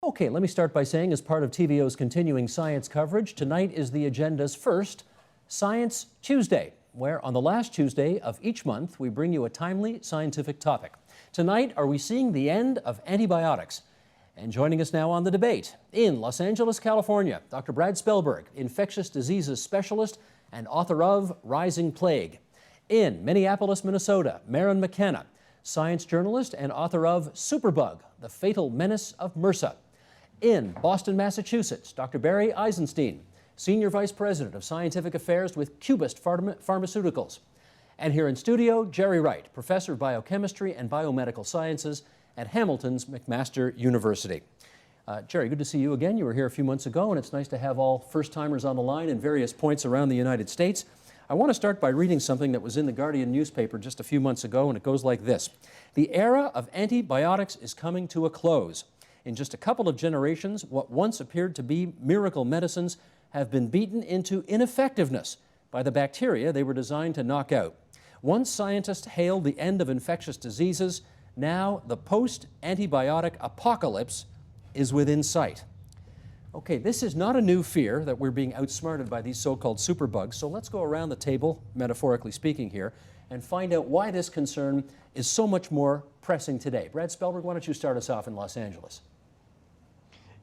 Okay, let me start by saying, as part of TVO's continuing science coverage, tonight is the agenda's first Science Tuesday, where on the last Tuesday of each month, we bring you a timely scientific topic. Tonight, are we seeing the end of antibiotics? And joining us now on the debate, in Los Angeles, California, Dr. Brad Spellberg, infectious diseases specialist and author of Rising Plague. In Minneapolis, Minnesota, Maren McKenna, science journalist and author of Superbug, the Fatal Menace of MRSA. In Boston, Massachusetts, Dr. Barry Eisenstein, Senior Vice President of Scientific Affairs with Cubist Pharmaceuticals. And here in studio, Jerry Wright, Professor of Biochemistry and Biomedical Sciences at Hamilton's McMaster University. Jerry, good to see you again. You were here a few months ago, and it's nice to have all first-timers on the line in various points around the United States. I want to start by reading something that was in the Guardian newspaper just a few months ago, and it goes like this. The era of antibiotics is coming to a close. In just a couple of generations, what once appeared to be miracle medicines have been beaten into ineffectiveness by the bacteria they were designed to knock out. Once scientists hailed the end of infectious diseases, now the post-antibiotic apocalypse is within sight. Okay, this is not a new fear that we're being outsmarted by these so-called superbugs, so let's go around the table, metaphorically speaking here, and find out why this concern is so much more pressing today. Brad Spellberg, why don't you start us off in Los Angeles?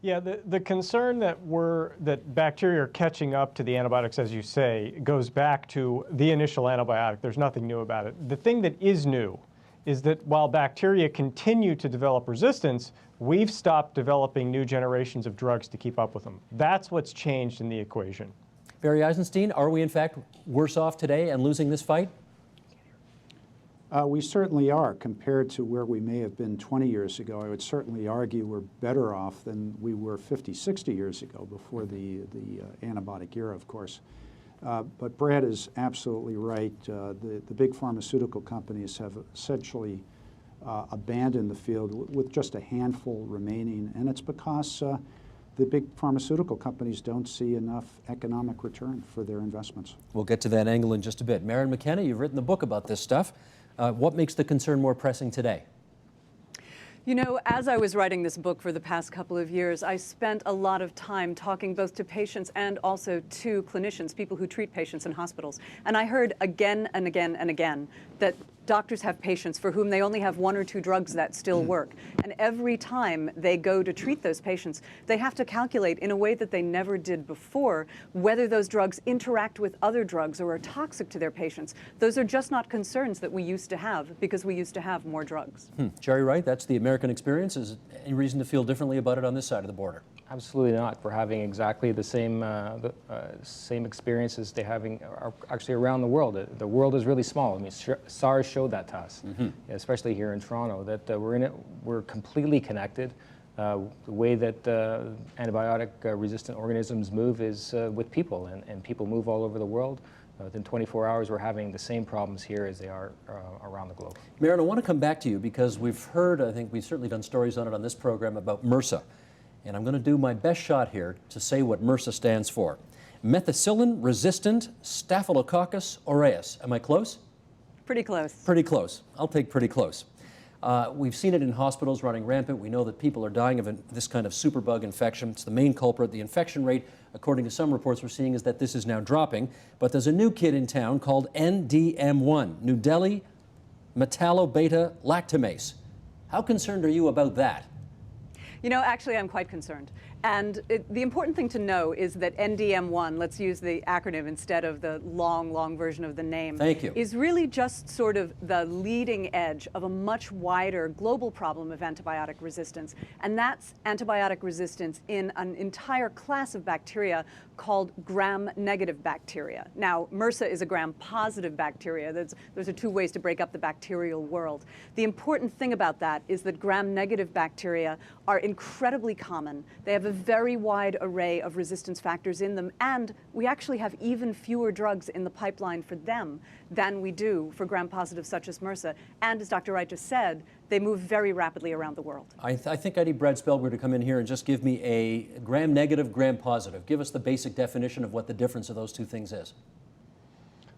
Yeah, the concern that bacteria are catching up to the antibiotics, as you say, goes back to the initial antibiotic. There's nothing new about it. The thing that is new is that while bacteria continue to develop resistance, we've stopped developing new generations of drugs to keep up with them. That's what's changed in the equation. Barry Eisenstein, are we in fact worse off today and losing this fight? We certainly are. Compared to where we may have been 20 years ago, I would certainly argue we're better off than we were 50, 60 years ago, before the antibiotic era, of course. But Brad is absolutely right. The big pharmaceutical companies have essentially abandoned the field with just a handful remaining, and it's because the big pharmaceutical companies don't see enough economic return for their investments. We'll get to that angle in just a bit. Maren McKenna, you've written a book about this stuff. What makes the concern more pressing today? You know, as I was writing this book for the past couple of years, I spent a lot of time talking both to patients and also to clinicians, people who treat patients in hospitals. And I heard again and again and again that doctors have patients for whom they only have one or two drugs that still work. And every time they go to treat those patients, they have to calculate in a way that they never did before whether those drugs interact with other drugs or are toxic to their patients. Those are just not concerns that we used to have because we used to have more drugs. Jerry Wright, that's the American experience. Is there any reason to feel differently about it on this side of the border? Absolutely not. We're having exactly the same experiences they're having actually around the world. The world is really small. I mean, SARS showed that to us, especially here in Toronto, that we're completely connected. The way that antibiotic-resistant organisms move is with people, and people move all over the world. Within 24 hours, we're having the same problems here as they are around the globe. Maren, I want to come back to you because we've heard, I think we've certainly done stories on it on this program about MRSA. And I'm going to do my best shot here to say what MRSA stands for. Methicillin-resistant Staphylococcus aureus. Am I close? Pretty close. Pretty close. I'll take pretty close. We've seen it in hospitals running rampant. We know that people are dying of this kind of superbug infection. It's the main culprit. The infection rate, according to some reports we're seeing, is that this is now dropping. But there's a new kid in town called NDM1, New Delhi Metallobeta-lactamase. How concerned are you about that? You know, actually, I'm quite concerned. And the important thing to know is that NDM1, let's use the acronym instead of the long version of the name, Thank you. is really just sort of the leading edge of a much wider global problem of antibiotic resistance. And that's antibiotic resistance in an entire class of bacteria called gram-negative bacteria. Now, MRSA is a gram-positive bacteria. Those are two ways to break up the bacterial world. The important thing about that is that gram-negative bacteria are incredibly common. They have a very wide array of resistance factors in them, and we actually have even fewer drugs in the pipeline for them than we do for gram-positive such as MRSA. And as Dr. Wright just said, they move very rapidly around the world. I think I need Brad Spellberg to come in here and just give me a gram-negative, gram-positive. Give us the basic definition of what the difference of those two things is.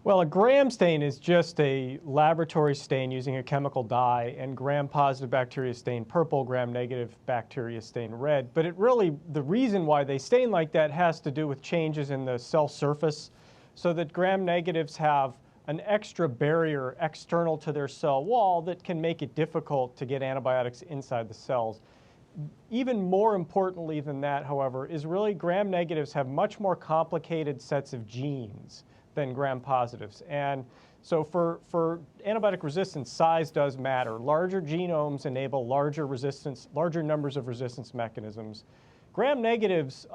Well, a gram stain is just a laboratory stain using a chemical dye, and gram-positive bacteria stain purple, gram-negative bacteria stain red. But the reason why they stain like that has to do with changes in the cell surface, so that gram-negatives have an extra barrier external to their cell wall that can make it difficult to get antibiotics inside the cells. Even more importantly than that, however, is really gram-negatives have much more complicated sets of genes than gram-positives. And so for antibiotic resistance, size does matter. Larger genomes enable larger numbers of resistance mechanisms. Gram-negatives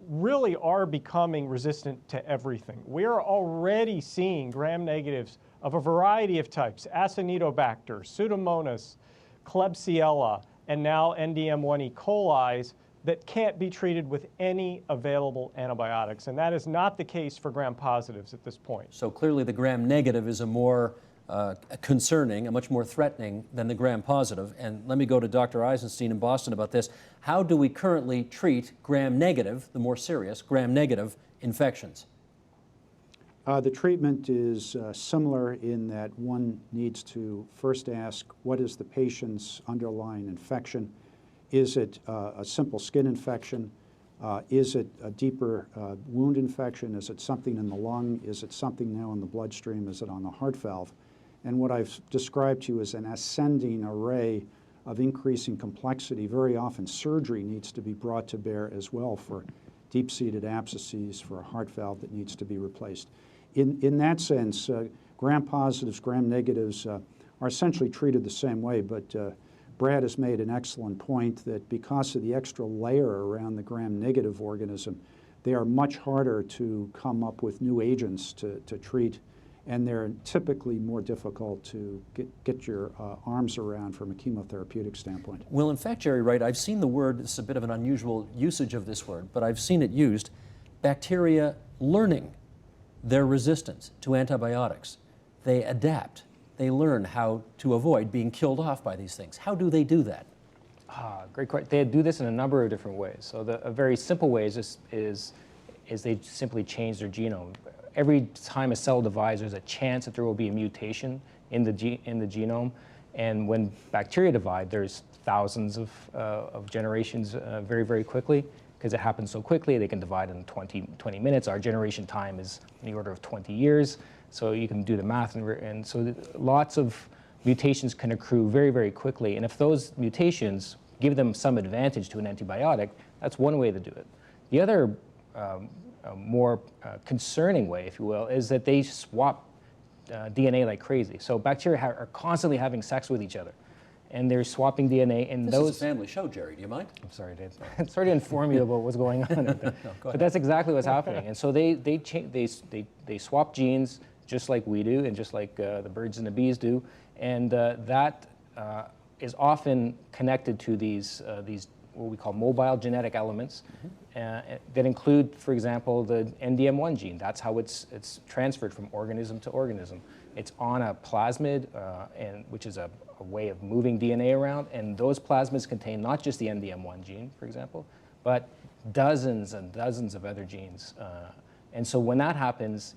really are becoming resistant to everything. We are already seeing gram-negatives of a variety of types: Acinetobacter, Pseudomonas, Klebsiella, and now NDM1 E. coli that can't be treated with any available antibiotics. And that is not the case for gram-positives at this point. So clearly the gram-negative is a more concerning, a much more threatening than the gram-positive. And let me go to Dr. Eisenstein in Boston about this. How do we currently treat gram-negative, the more serious gram-negative infections? The treatment is similar in that one needs to first ask, what is the patient's underlying infection? Is it a simple skin infection? Is it a deeper wound infection? Is it something in the lung? Is it something now in the bloodstream? Is it on the heart valve? And what I've described to you is an ascending array of increasing complexity. Very often surgery needs to be brought to bear as well for deep-seated abscesses, for a heart valve that needs to be replaced. In that sense, gram-positives, gram-negatives are essentially treated the same way, but Brad has made an excellent point that because of the extra layer around the gram-negative organism, they are much harder to come up with new agents to treat, and they're typically more difficult to get your arms around from a chemotherapeutic standpoint. Well, in fact, Jerry Wright, I've seen the word, this is a bit of an unusual usage of this word, but I've seen it used, bacteria learning their resistance to antibiotics. They adapt. They learn how to avoid being killed off by these things. How do they do that? Great question. They do this in a number of different ways. So a very simple way is they simply change their genome. Every time a cell divides, there's a chance that there will be a mutation in the genome. And when bacteria divide, there's thousands of generations very, very quickly. Because it happens so quickly, they can divide in 20 minutes. Our generation time is in the order of 20 years. So you can do the math. And so lots of mutations can accrue very, very quickly. And if those mutations give them some advantage to an antibiotic, that's one way to do it. The other more concerning way, if you will, is that they swap DNA like crazy. So bacteria are constantly having sex with each other. And they're swapping DNA, and This is a family show, Jerry. Do you mind? I'm sorry, Dave. Sorry to inform you about what's going on. But that's exactly what's happening. And so they swap genes just like we do, and just like the birds and the bees do, and that is often connected to these what we call mobile genetic elements that include, for example, the NDM1 gene. That's how it's transferred from organism to organism. It's on a plasmid, which is a way of moving DNA around, and those plasmids contain not just the NDM1 gene, for example, but dozens and dozens of other genes. And so when that happens,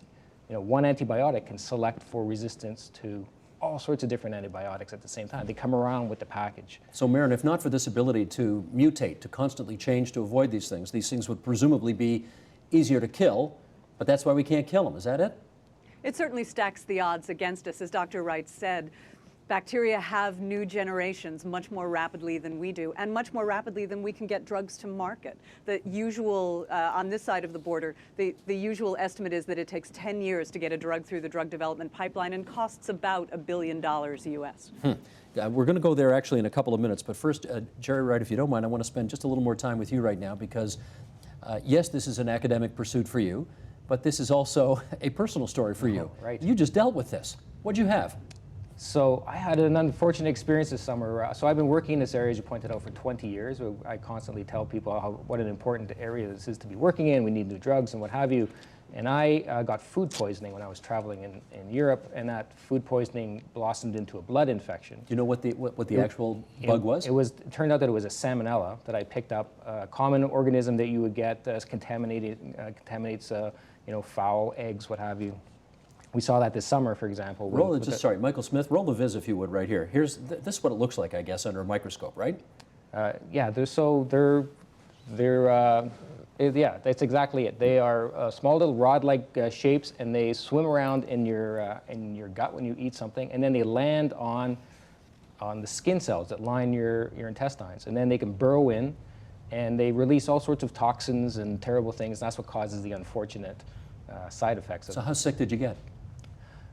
one antibiotic can select for resistance to all sorts of different antibiotics at the same time. They come around with the package. So, Marin, if not for this ability to mutate, to constantly change to avoid these things would presumably be easier to kill, but that's why we can't kill them. Is that it? It certainly stacks the odds against us. As Dr. Wright said, bacteria have new generations much more rapidly than we do, and much more rapidly than we can get drugs to market. The usual, on this side of the border, the usual estimate is that it takes 10 years to get a drug through the drug development pipeline and costs about $1 billion US. We're going to go there actually in a couple of minutes, but first, Jerry Wright, if you don't mind, I want to spend just a little more time with you right now because, yes, this is an academic pursuit for you, but this is also a personal story for you. Right. You just dealt with this. What'd you have? So I had an unfortunate experience this summer. So I've been working in this area, as you pointed out, for 20 years. I constantly tell people what an important area this is to be working in. We need new drugs and what have you. And I got food poisoning when I was traveling in Europe, and that food poisoning blossomed into a blood infection. Do you know what the actual bug was? It turned out that it was a salmonella that I picked up, a common organism that you would get that contaminates fowl, eggs, what have you. We saw that this summer, for example. Sorry, Michael Smith, roll the viz if you would right here. This is what it looks like, I guess, under a microscope, right? Yeah, yeah, that's exactly it. They are small little rod-like shapes, and they swim around in your gut when you eat something, and then they land on the skin cells that line your intestines, and then they can burrow in, and they release all sorts of toxins and terrible things. And that's what causes the unfortunate side effects of it. So how sick did you get?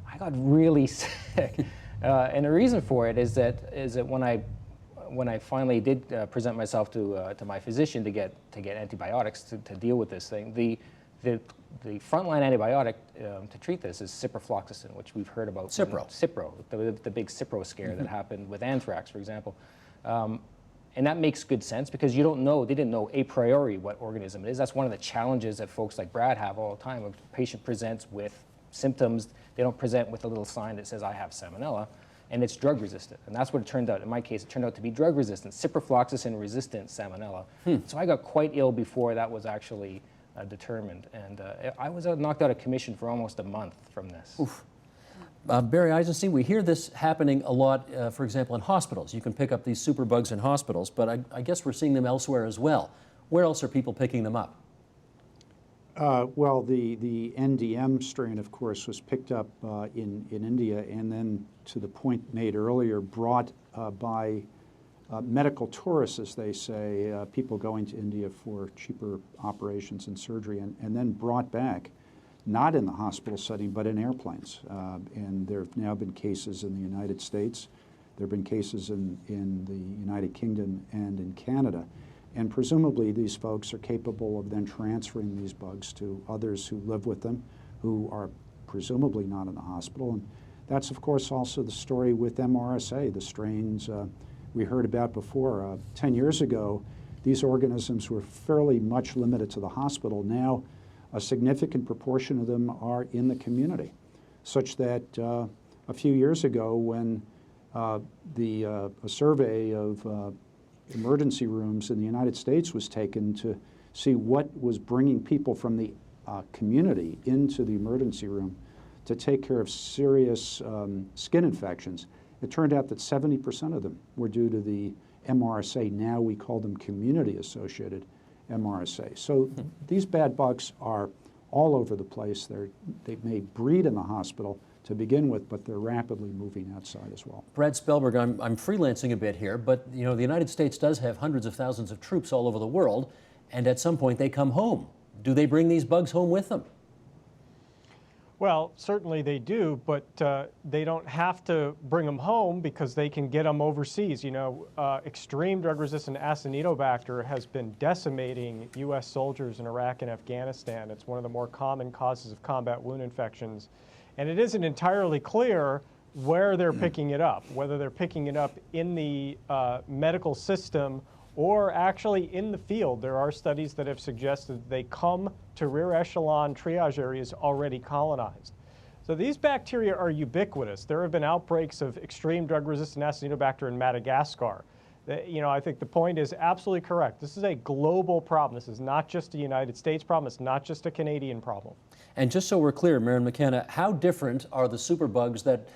I got really sick, and the reason for it is that when I finally did present myself to my physician to get antibiotics to deal with this thing, the frontline antibiotic to treat this is ciprofloxacin, which we've heard about. Cipro, the big Cipro scare that happened with anthrax, for example. And that makes good sense because they didn't know a priori what organism it is. That's one of the challenges that folks like Brad have all the time. If a patient presents with symptoms, they don't present with a little sign that says, I have salmonella, and it's drug resistant. And that's what it turned out. In my case, it turned out to be drug resistant, ciprofloxacin resistant salmonella. So I got quite ill before that was actually determined. And I was knocked out of commission for almost a month from this. Oof. Barry Eisenstein, we hear this happening a lot, for example, in hospitals. You can pick up these superbugs in hospitals, but I guess we're seeing them elsewhere as well. Where else are people picking them up? Well, the NDM strain, of course, was picked up in India and then, to the point made earlier, brought by medical tourists, as they say, people going to India for cheaper operations and surgery, and then brought back, not in the hospital setting, but in airplanes. And there have now been cases in the United States. There have been cases in the United Kingdom and in Canada. And presumably these folks are capable of then transferring these bugs to others who live with them, who are presumably not in the hospital. And that's, of course, also the story with MRSA, the strains we heard about before. 10 years ago, these organisms were fairly much limited to the hospital. Now, a significant proportion of them are in the community, such that a few years ago when a survey of emergency rooms in the United States was taken to see what was bringing people from the community into the emergency room to take care of serious skin infections, it turned out that 70% of them were due to the MRSA. Now we call them community-associated MRSA. So these bad bugs are all over the place. They may breed in the hospital to begin with, but they're rapidly moving outside as well. Brad Spellberg, I'm freelancing a bit here, but the United States does have hundreds of thousands of troops all over the world, and at some point they come home. Do they bring these bugs home with them? Well, certainly they do, but they don't have to bring them home because they can get them overseas. Extreme drug-resistant Acinetobacter has been decimating U.S. soldiers in Iraq and Afghanistan. It's one of the more common causes of combat wound infections. And it isn't entirely clear where they're picking it up, whether they're picking it up in the medical system or actually in the field. There are studies that have suggested they come to rear echelon triage areas already colonized. So these bacteria are ubiquitous. There have been outbreaks of extreme drug-resistant Acinetobacter in Madagascar. I think the point is absolutely correct. This is a global problem. This is not just a United States problem. It's not just a Canadian problem. And just so we're clear, Maren McKenna, how different are the superbugs that,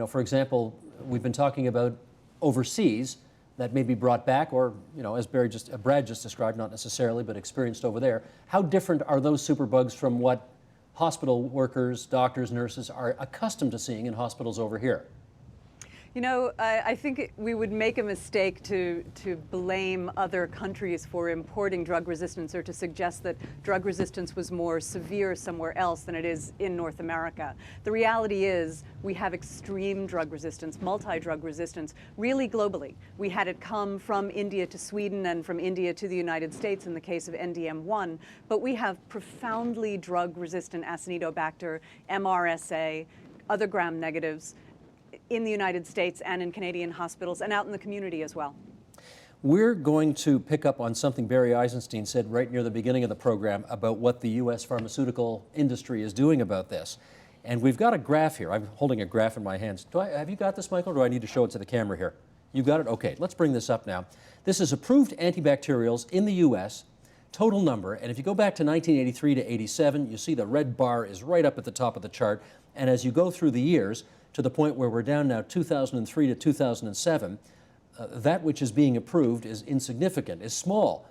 for example, we've been talking about overseas that may be brought back, or, as Brad just described, not necessarily, but experienced over there. How different are those superbugs from what hospital workers, doctors, nurses are accustomed to seeing in hospitals over here? I think we would make a mistake to blame other countries for importing drug resistance or to suggest that drug resistance was more severe somewhere else than it is in North America. The reality is we have extreme drug resistance, multi-drug resistance, really globally. We had it come from India to Sweden and from India to the United States in the case of NDM1, but we have profoundly drug-resistant Acinetobacter, MRSA, other gram-negatives, in the United States and in Canadian hospitals and out in the community as well. We're going to pick up on something Barry Eisenstein said right near the beginning of the program about what the U.S. pharmaceutical industry is doing about this. And we've got a graph here. I'm holding a graph in my hands. Have you got this, Michael, or do I need to show it to the camera here? You got it? Okay, let's bring this up now. This is approved antibacterials in the U.S. total number, and if you go back to 1983 to 87, you see the red bar is right up at the top of the chart, and as you go through the years, to the point where we're down now 2003 to 2007, that which is being approved is insignificant, is small,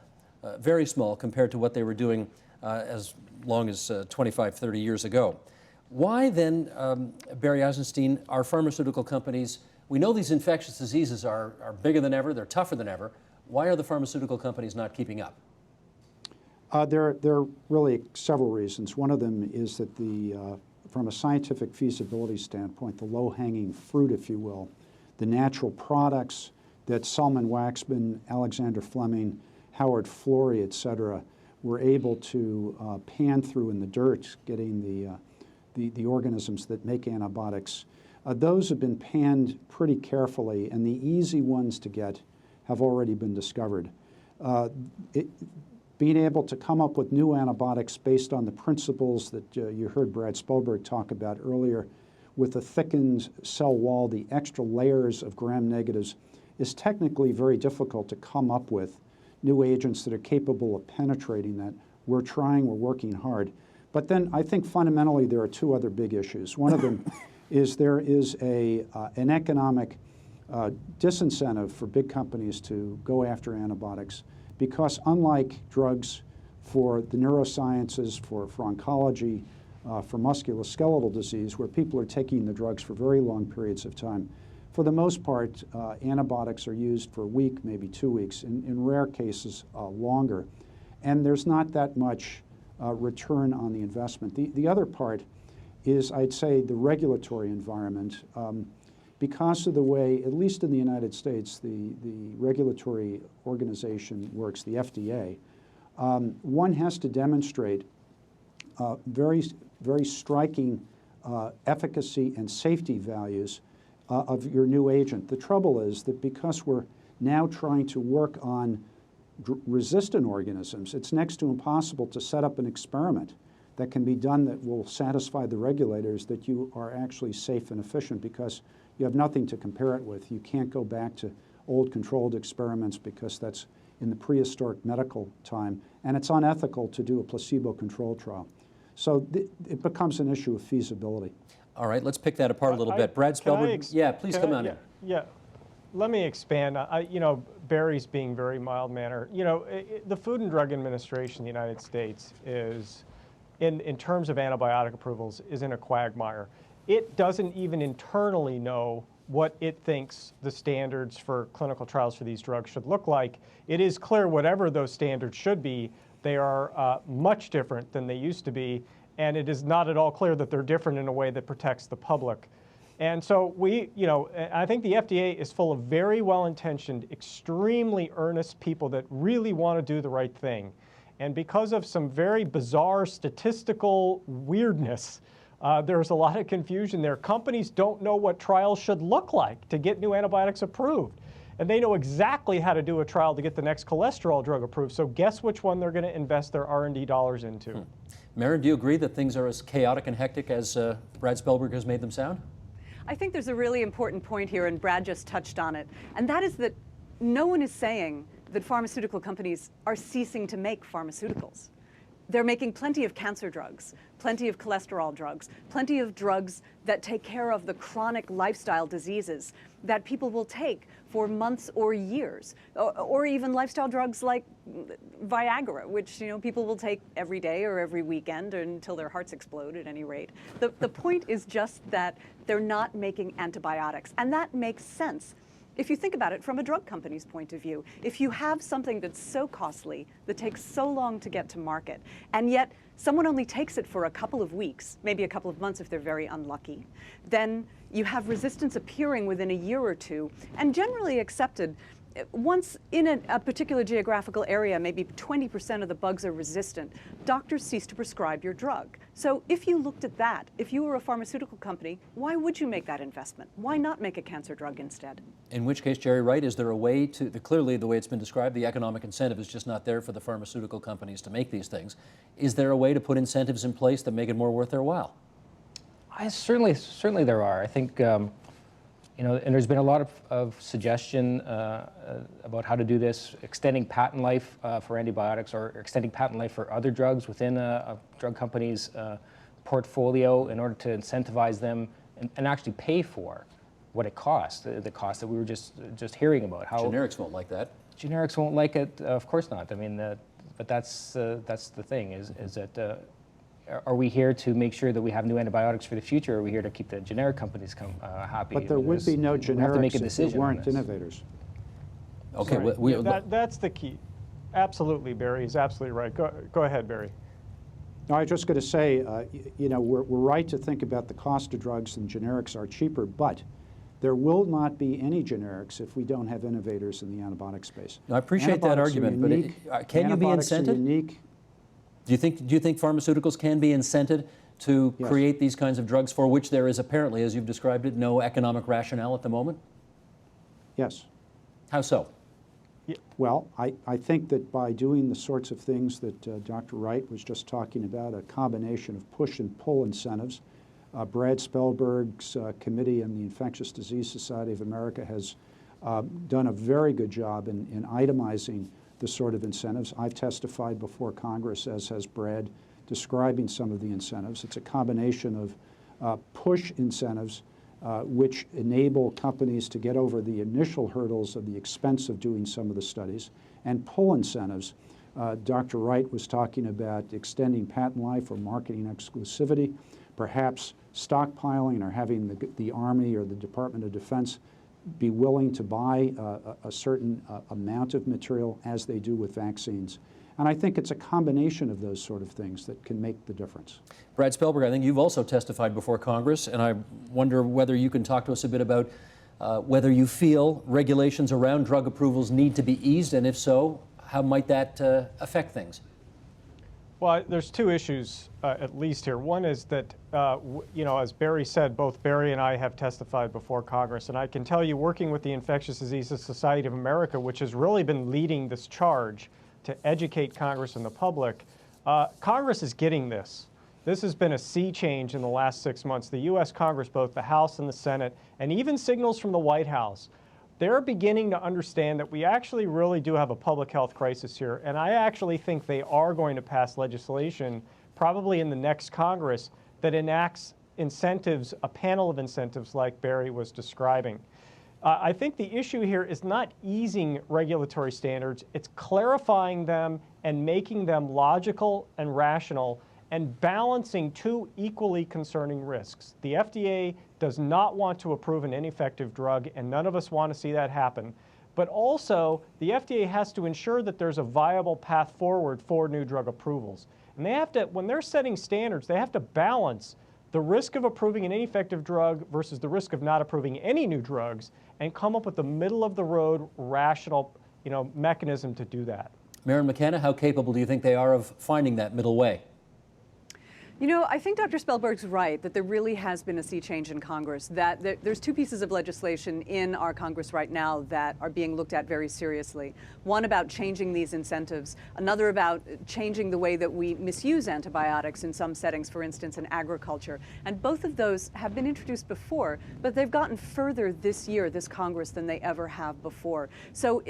very small compared to what they were doing as long as 25, 30 years ago. Why then, Barry Eisenstein, are pharmaceutical companies, we know these infectious diseases are bigger than ever, they're tougher than ever. Why are the pharmaceutical companies not keeping up? There are really several reasons. One of them is that from a scientific feasibility standpoint, the low-hanging fruit, if you will, the natural products that Salman Waxman, Alexander Fleming, Howard Florey, et cetera, were able to pan through in the dirt, getting the organisms that make antibiotics. Those have been panned pretty carefully, and the easy ones to get have already been discovered. Being able to come up with new antibiotics based on the principles that you heard Brad Spelberg talk about earlier, with a thickened cell wall, the extra layers of gram-negatives, is technically very difficult to come up with new agents that are capable of penetrating that. We're trying, we're working hard. But then I think fundamentally there are two other big issues. One of them is there is an economic disincentive for big companies to go after antibiotics, because unlike drugs for the neurosciences, for oncology, for musculoskeletal disease, where people are taking the drugs for very long periods of time, for the most part, antibiotics are used for a week, maybe 2 weeks, in rare cases longer. And there's not that much return on the investment. The other part is, I'd say, the regulatory environment. Because of the way, at least in the United States, the regulatory organization works, the FDA, one has to demonstrate very striking efficacy and safety values of your new agent. The trouble is that because we're now trying to work on resistant organisms, it's next to impossible to set up an experiment that can be done that will satisfy the regulators that you are actually safe and efficient, because you have nothing to compare it with. You can't go back to old controlled experiments because that's in the prehistoric medical time, and it's unethical to do a placebo-controlled trial. So it becomes an issue of feasibility. All right, let's pick that apart a little bit. Brad Spelberg, yeah, please come on in. Yeah, let me expand. Barry's being very mild-mannered. The Food and Drug Administration in the United States is, in terms of antibiotic approvals, is in a quagmire. It doesn't even internally know what it thinks the standards for clinical trials for these drugs should look like. It is clear whatever those standards should be, they are much different than they used to be, and it is not at all clear that they're different in a way that protects the public. And so I think the FDA is full of very well-intentioned, extremely earnest people that really want to do the right thing. And because of some very bizarre statistical weirdness, there's a lot of confusion there. Companies don't know what trials should look like to get new antibiotics approved. And they know exactly how to do a trial to get the next cholesterol drug approved. So guess which one they're going to invest their R&D dollars into. Maren, do you agree that things are as chaotic and hectic as Brad Spelberg has made them sound? I think there's a really important point here, and Brad just touched on it, and that is that no one is saying that pharmaceutical companies are ceasing to make pharmaceuticals. They're making plenty of cancer drugs, plenty of cholesterol drugs, plenty of drugs that take care of the chronic lifestyle diseases that people will take for months or years, or even lifestyle drugs like Viagra, which people will take every day or every weekend until their hearts explode at any rate. The point is just that they're not making antibiotics, and that makes sense. If you think about it from a drug company's point of view, if you have something that's so costly, that takes so long to get to market, and yet someone only takes it for a couple of weeks, maybe a couple of months if they're very unlucky, then you have resistance appearing within a year or two, and generally accepted. Once in a particular geographical area, maybe 20% of the bugs are resistant, doctors cease to prescribe your drug. So if you looked at that, if you were a pharmaceutical company, why would you make that investment? Why not make a cancer drug instead? In which case, Jerry Wright, is there a way to, clearly the way it's been described, the economic incentive is just not there for the pharmaceutical companies to make these things. Is there a way to put incentives in place that make it more worth their while? Certainly there are. I think You know, and there's been a lot of suggestion about how to do this, extending patent life for antibiotics or extending patent life for other drugs within a drug company's portfolio in order to incentivize them and actually pay for what it costs, the cost that we were just hearing about. How Generics won't like that. generics won't like it, of course not. I mean, but that's the thing, is that are we here to make sure that we have new antibiotics for the future, or are we here to keep the generic companies happy? But there would be no We have to make a generics if there decision on weren't this. innovators. Okay, Yeah, that's the key. Absolutely, Barry is absolutely right. Go ahead, Barry. No, I was just going to say, you know, we're right to think about the cost of drugs, and generics are cheaper, but there will not be any generics if we don't have innovators in the antibiotic space. I appreciate that argument, but can you be incented? Unique. Do you think pharmaceuticals can be incented to Yes. create these kinds of drugs for which there is apparently, as you've described it, no economic rationale at the moment? Yes. How so? Well, I think that by doing the sorts of things that Dr. Wright was just talking about, a combination of push and pull incentives, Brad Spellberg's committee in the Infectious Disease Society of America has done a very good job in itemizing the sort of incentives. I've testified before Congress, as has Brad, describing some of the incentives. It's a combination of push incentives, which enable companies to get over the initial hurdles of the expense of doing some of the studies, and pull incentives. Dr. Wright was talking about extending patent life or marketing exclusivity, perhaps stockpiling or having the Army or the Department of Defense be willing to buy a certain amount of material, as they do with vaccines. And I think it's a combination of those sort of things that can make the difference. Brad Spellberg, I think you've also testified before Congress, and I wonder whether you can talk to us a bit about whether you feel regulations around drug approvals need to be eased, and if so, how might that affect things? Well, there's two issues at least here. One is that, you know, as Barry said, both Barry and I have testified before Congress, and I can tell you, working with the Infectious Diseases Society of America, which has really been leading this charge to educate Congress and the public, Congress is getting this. This has been a sea change in the last 6 months. The U.S. Congress, both the House and the Senate, and even signals from the White House, they're beginning to understand that we actually really do have a public health crisis here. And I actually think they are going to pass legislation, probably in the next Congress, that enacts incentives, a panel of incentives like Barry was describing. I think the issue here is not easing regulatory standards, it's clarifying them and making them logical and rational and balancing two equally concerning risks. The FDA does not want to approve an ineffective drug, and none of us want to see that happen. But also, the FDA has to ensure that there's a viable path forward for new drug approvals. And they have to, when they're setting standards, they have to balance the risk of approving an ineffective drug versus the risk of not approving any new drugs, and come up with the middle of the road rational, you know, mechanism to do that. Maren McKenna, how capable do you think they are of finding that middle way? You know, I think Dr. Spellberg's right that there really has been a sea change in Congress, that there's two pieces of legislation in our Congress right now that are being looked at very seriously. One about changing these incentives, another about changing the way that we misuse antibiotics in some settings, for instance, in agriculture. And both of those have been introduced before, but they've gotten further this year, this Congress, than they ever have before. So,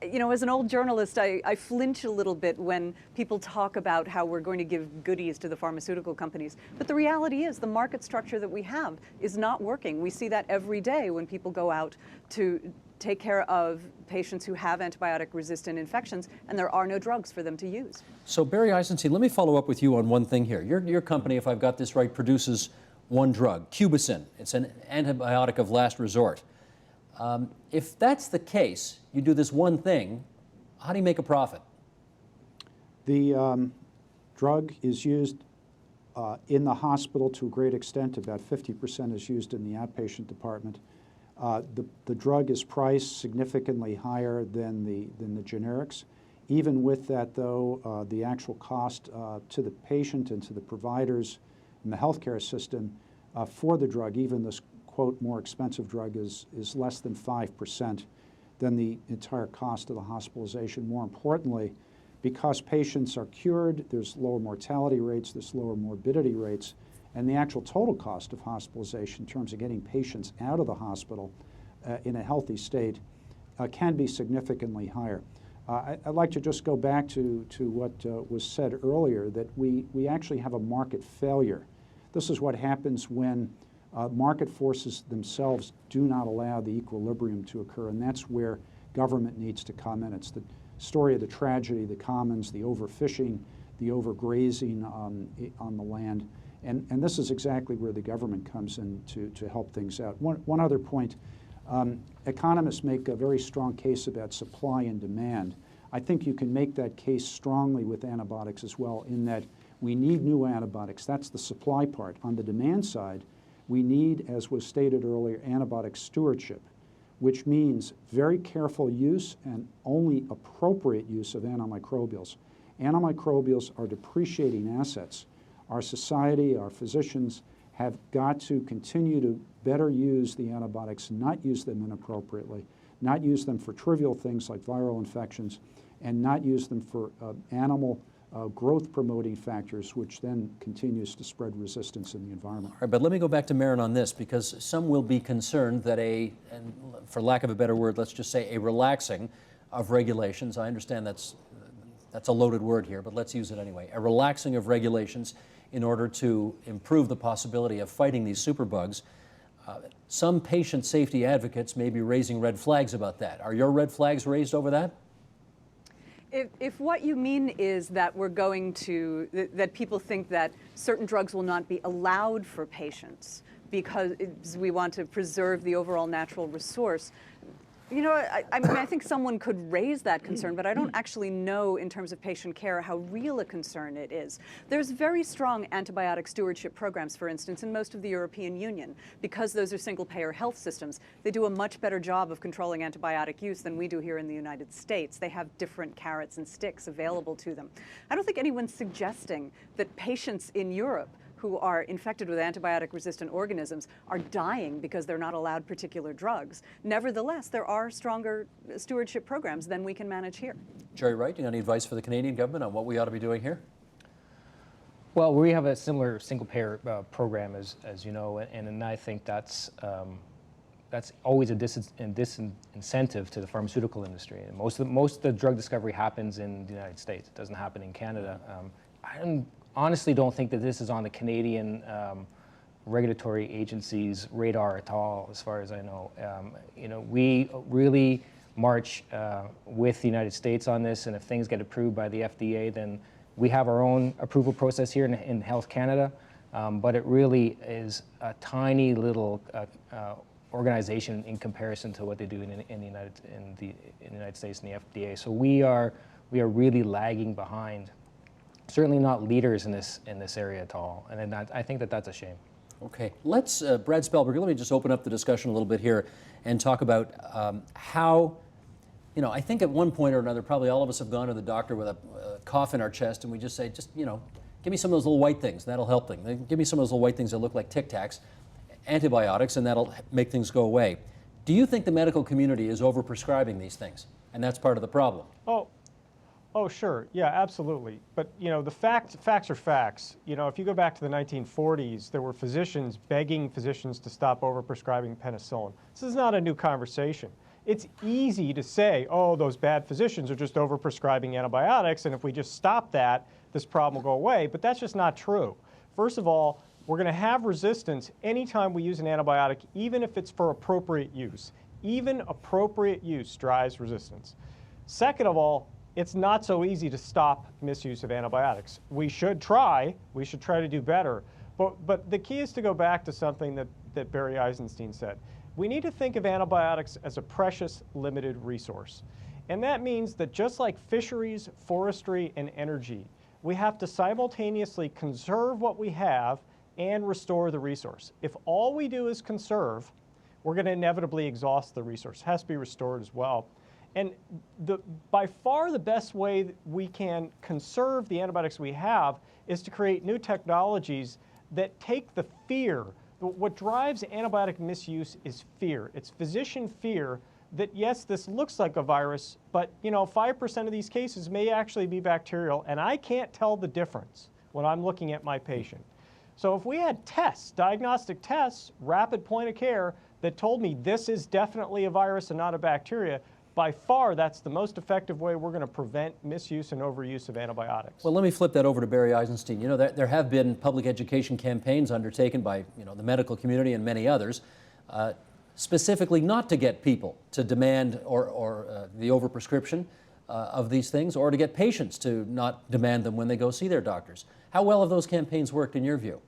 you know, as an old journalist, I flinch a little bit when people talk about how we're going to give goodies to the pharmaceutical companies. But the reality is the market structure that we have is not working. We see that every day when people go out to take care of patients who have antibiotic-resistant infections, and there are no drugs for them to use. So Barry Eisenstein, let me follow up with you on one thing here. Your company, if I've got this right, produces one drug, Cubicin. It's an antibiotic of last resort. If that's the case, you do this one thing, how do you make a profit? The drug is used in the hospital to a great extent. About 50% is used in the outpatient department. The drug is priced significantly higher than the generics. Even with that, though, the actual cost to the patient and to the providers in the healthcare system for the drug, even this, quote, more expensive drug, is less than 5% than the entire cost of the hospitalization. More importantly, because patients are cured, there's lower mortality rates, there's lower morbidity rates, And the actual total cost of hospitalization in terms of getting patients out of the hospital in a healthy state can be significantly higher. I'd like to just go back to what was said earlier, that we actually have a market failure. This is what happens when market forces themselves do not allow the equilibrium to occur, and that's where government needs to come in. It's the story of the tragedy, the commons, the overfishing, the overgrazing on the land, and this is exactly where the government comes in to help things out. One other point, economists make a very strong case about supply and demand. I think you can make that case strongly with antibiotics as well, in that we need new antibiotics. That's the supply part. On the demand side, we need, as was stated earlier, antibiotic stewardship, which means very careful use and only appropriate use of antimicrobials. Antimicrobials are depreciating assets. Our society, our physicians have got to continue to better use the antibiotics, not use them inappropriately, not use them for trivial things like viral infections, and not use them for animal growth-promoting factors, which then continues to spread resistance in the environment. All right, but let me go back to Maren on this, because some will be concerned that and for lack of a better word, let's just say a relaxing of regulations. I understand that's a loaded word here, but let's use it anyway. A relaxing of regulations in order to improve the possibility of fighting these superbugs. Some patient safety advocates may be raising red flags about that. Are your red flags raised over that? If what you mean is that we're going to, that people think that certain drugs will not be allowed for patients because we want to preserve the overall natural resource, you know, I mean, I think someone could raise that concern, but I don't actually know in terms of patient care how real a concern it is. There's very strong antibiotic stewardship programs, for instance, in most of the European Union. Because those are single-payer health systems, they do a much better job of controlling antibiotic use than we do here in the United States. They have different carrots and sticks available to them. I don't think anyone's suggesting that patients in Europe who are infected with antibiotic-resistant organisms are dying because they're not allowed particular drugs. Nevertheless, there are stronger stewardship programs than we can manage here. Jerry Wright, do you have any advice for the Canadian government on what we ought to be doing here? Well, we have a similar single-payer program, as you know, and I think that's always a disincentive to the pharmaceutical industry. And most of the drug discovery happens in the United States. It doesn't happen in Canada. I honestly don't think that this is on the Canadian regulatory agency's radar at all, as far as I know. You know, we really march with the United States on this, and if things get approved by the FDA, then we have our own approval process here in Health Canada, but it really is a tiny little organization in comparison to what they do in the United States and the FDA. So we are really lagging behind. Certainly not leaders in this area at all, and I think that that's a shame. Okay, let's, Brad Spellberger, let me just open up the discussion a little bit here and talk about how, you know, I think at one point or another, probably all of us have gone to the doctor with a cough in our chest, and we just say, just, you know, give me some of those little white things, that'll help things. Give me some of those little white things that look like Tic Tacs, antibiotics, and that'll make things go away. Do you think the medical community is overprescribing these things, and that's part of the problem? Oh, sure. Yeah, absolutely. But, you know, the facts are facts. You know, if you go back to the 1940s, there were physicians begging physicians to stop overprescribing penicillin. This is not a new conversation. It's easy to say, oh, those bad physicians are just overprescribing antibiotics, and if we just stop that, this problem will go away. But that's just not true. First of all, we're going to have resistance anytime we use an antibiotic, even if it's for appropriate use. Even appropriate use drives resistance. Second of all, it's not so easy to stop misuse of antibiotics. We should try to do better. But the key is to go back to something that Barry Eisenstein said. We need to think of antibiotics as a precious, limited resource. And that means that just like fisheries, forestry, and energy, we have to simultaneously conserve what we have and restore the resource. If all we do is conserve, we're going to inevitably exhaust the resource. It has to be restored as well. And by far the best way that we can conserve the antibiotics we have is to create new technologies that take the fear. What drives antibiotic misuse is fear. It's physician fear that, yes, this looks like a virus, but, you know, 5% of these cases may actually be bacterial, and I can't tell the difference when I'm looking at my patient. So if we had tests, diagnostic tests, rapid point of care, that told me this is definitely a virus and not a bacteria, by far that's the most effective way we're going to prevent misuse and overuse of antibiotics. Well, let me flip that over to Barry Eisenstein. You know, there have been public education campaigns undertaken by, the medical community and many others, specifically not to get people to demand or the overprescription of these things, or to get patients to not demand them when they go see their doctors. How well have those campaigns worked in your view?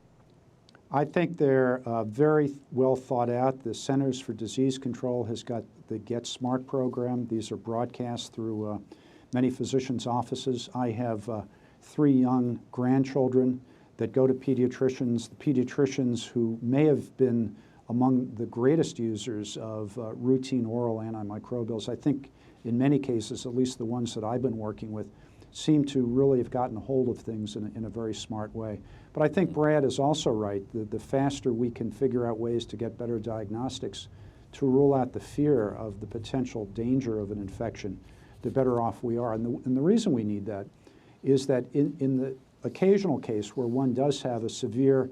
I think they're very well thought out. The Centers for Disease Control has got the Get Smart program. These are broadcast through many physicians' offices. I have 3 young grandchildren that go to pediatricians. The pediatricians who may have been among the greatest users of routine oral antimicrobials, I think in many cases, at least the ones that I've been working with, seem to really have gotten a hold of things in a very smart way. But I think Brad is also right. The faster we can figure out ways to get better diagnostics to rule out the fear of the potential danger of an infection, the better off we are. And the reason we need that is that in the occasional case where one does have a severe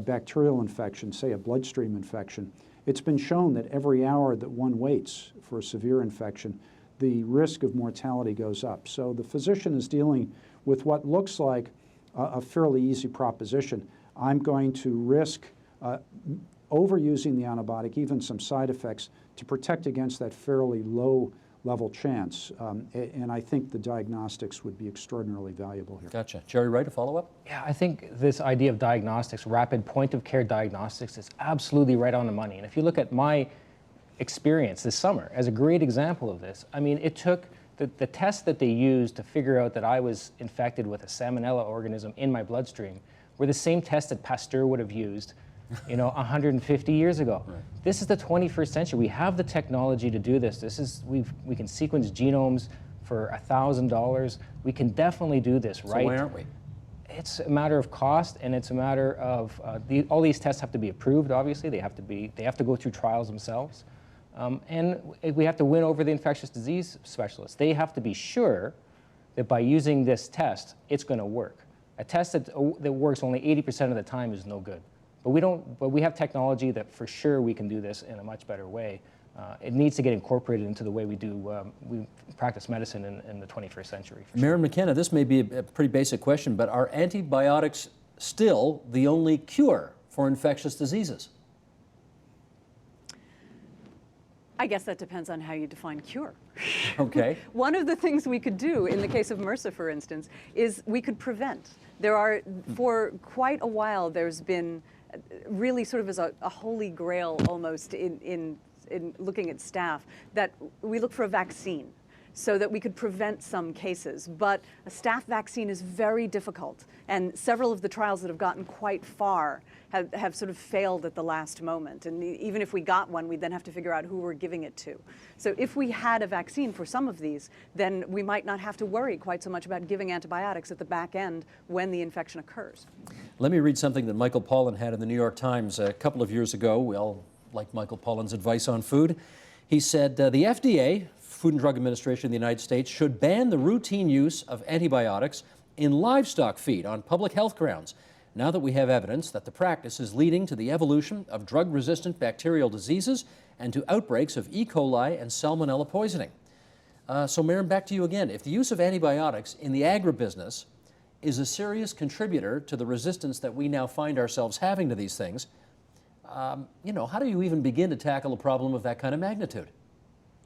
bacterial infection, say a bloodstream infection, it's been shown that every hour that one waits for a severe infection, the risk of mortality goes up. So the physician is dealing with what looks like a fairly easy proposition. I'm going to risk overusing the antibiotic, even some side effects, to protect against that fairly low level chance. And I think the diagnostics would be extraordinarily valuable here. Gotcha. Jerry Wright, a follow-up? Yeah, I think this idea of diagnostics, rapid point-of-care diagnostics, is absolutely right on the money. And if you look at my experience this summer as a great example of this, I mean, it took the tests that they used to figure out that I was infected with a salmonella organism in my bloodstream were the same tests that Pasteur would have used 150 years ago. Right. This is the 21st century. We have the technology to do this. We can sequence genomes for $1,000. We can definitely do this, right? So why aren't we? It's a matter of cost, and it's a matter of all these tests have to be approved. Obviously, they have to go through trials themselves, and we have to win over the infectious disease specialists. They have to be sure that by using this test, it's going to work. A test that works only 80% of the time is no good. But we have technology that for sure we can do this in a much better way. It needs to get incorporated into the way we practice medicine in the 21st century. Maren McKenna, this may be a pretty basic question, but are antibiotics still the only cure for infectious diseases? I guess that depends on how you define cure. Okay. One of the things we could do in the case of MRSA, for instance, is we could prevent. For quite a while, there's been really sort of as a holy grail almost in looking at staph, that we look for a vaccine so that we could prevent some cases. But a staph vaccine is very difficult, and several of the trials that have gotten quite far have sort of failed at the last moment. And even if we got one, we'd then have to figure out who we're giving it to. So if we had a vaccine for some of these, then we might not have to worry quite so much about giving antibiotics at the back end when the infection occurs. Let me read something that Michael Pollan had in the New York Times a couple of years ago. We all like Michael Pollan's advice on food. He said, the FDA, Food and Drug Administration in the United States, should ban the routine use of antibiotics in livestock feed on public health grounds, now that we have evidence that the practice is leading to the evolution of drug-resistant bacterial diseases and to outbreaks of E. coli and salmonella poisoning. So, Maren, back to you again. If the use of antibiotics in the agribusiness is a serious contributor to the resistance that we now find ourselves having to these things, how do you even begin to tackle a problem of that kind of magnitude?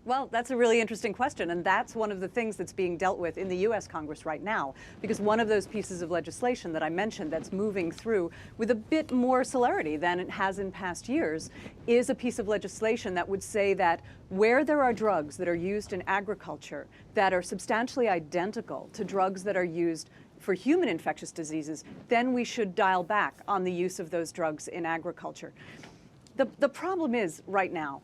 Well, that's a really interesting question, and that's one of the things that's being dealt with in the U.S. Congress right now, because one of those pieces of legislation that I mentioned that's moving through with a bit more celerity than it has in past years is a piece of legislation that would say that where there are drugs that are used in agriculture that are substantially identical to drugs that are used for human infectious diseases, then we should dial back on the use of those drugs in agriculture. The problem is, right now,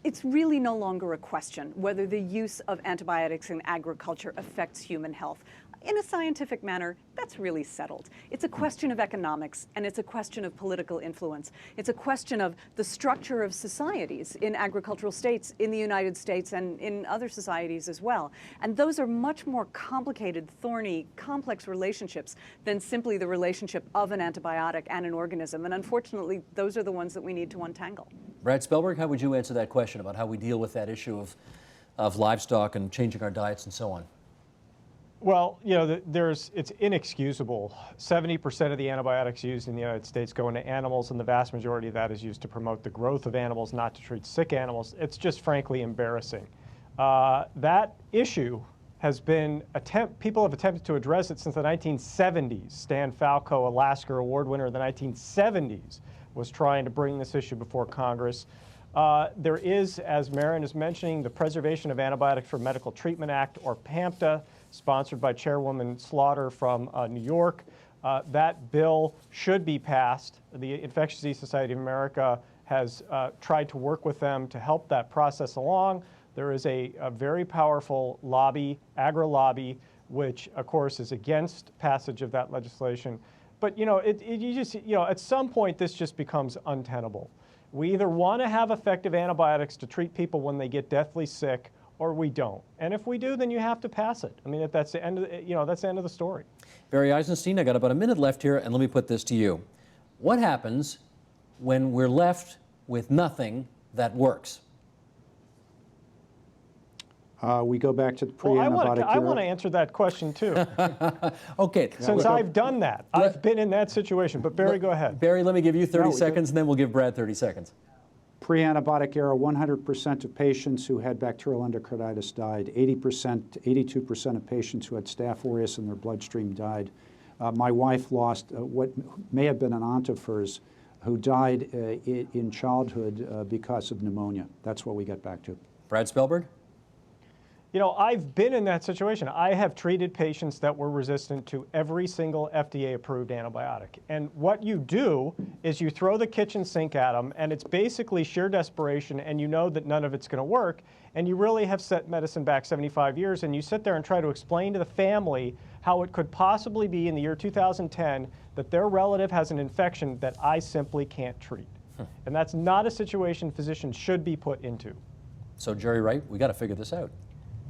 it's really no longer a question whether the use of antibiotics in agriculture affects human health. in a scientific manner, that's really settled. It's a question of economics, and it's a question of political influence. It's a question of the structure of societies in agricultural states in the United States and in other societies as well. And those are much more complicated, thorny, complex relationships than simply the relationship of an antibiotic and an organism. And unfortunately, those are the ones that we need to untangle. Brad Spellberg, how would you answer that question about how we deal with that issue of livestock and changing our diets and so on? Well, you know, it's inexcusable. 70% of the antibiotics used in the United States go into animals, and the vast majority of that is used to promote the growth of animals, not to treat sick animals. It's just frankly embarrassing. That issue has been, people have attempted to address it since the 1970s. Stan Falco, a Lasker Award winner in the 1970s, was trying to bring this issue before Congress. There is, as Marion is mentioning, the Preservation of Antibiotics for Medical Treatment Act, or PAMTA, sponsored by Chairwoman Slaughter from New York. That bill should be passed. The Infectious Disease Society of America has tried to work with them to help that process along. There is a very powerful lobby, agri-lobby, which of course is against passage of that legislation. But you know, at some point this just becomes untenable. We either want to have effective antibiotics to treat people when they get deathly sick, or we don't. And if we do, then you have to pass it. I mean, that's the end of that's the end of the story. Barry Eisenstein, I got about a minute left here, and let me put this to you. What happens when we're left with nothing that works? We go back to the pre-antibiotic era. I want to answer that question too. Okay. Since I've done that. I've been in that situation. But Barry, go ahead. Barry, let me give you 30 seconds, and then we'll give Brad 30 seconds. Pre-antibiotic era, 100% of patients who had bacterial endocarditis died. 82% of patients who had Staph aureus in their bloodstream died. My wife lost what may have been an aunt of hers who died in childhood because of pneumonia. That's what we get back to. Brad Spellberg? You know, I've been in that situation. I have treated patients that were resistant to every single FDA-approved antibiotic. And what you do is you throw the kitchen sink at them, and it's basically sheer desperation, and you know that none of it's going to work, and you really have set medicine back 75 years, and you sit there and try to explain to the family how it could possibly be in the year 2010 that their relative has an infection that I simply can't treat. And that's not a situation physicians should be put into. So, Jerry Wright, we got to figure this out.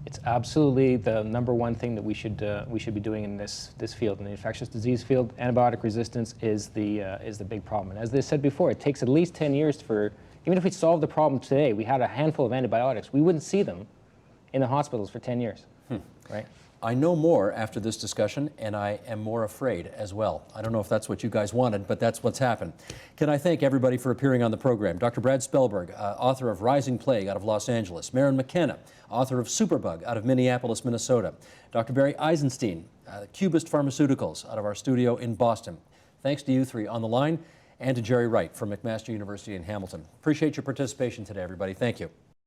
It's absolutely the number one thing that we should be doing in this field, in the infectious disease field. Antibiotic resistance is the big problem. And as they said before, it takes at least 10 years for, even if we solved the problem today, we had a handful of antibiotics, we wouldn't see them in the hospitals for 10 years, right? I know more after this discussion, and I am more afraid as well. I don't know if that's what you guys wanted, but that's what's happened. Can I thank everybody for appearing on the program? Dr. Brad Spellberg, author of Rising Plague out of Los Angeles. Marion McKenna, author of Superbug out of Minneapolis, Minnesota. Dr. Barry Eisenstein, Cubist Pharmaceuticals out of our studio in Boston. Thanks to you three on the line, and to Jerry Wright from McMaster University in Hamilton. Appreciate your participation today, everybody. Thank you.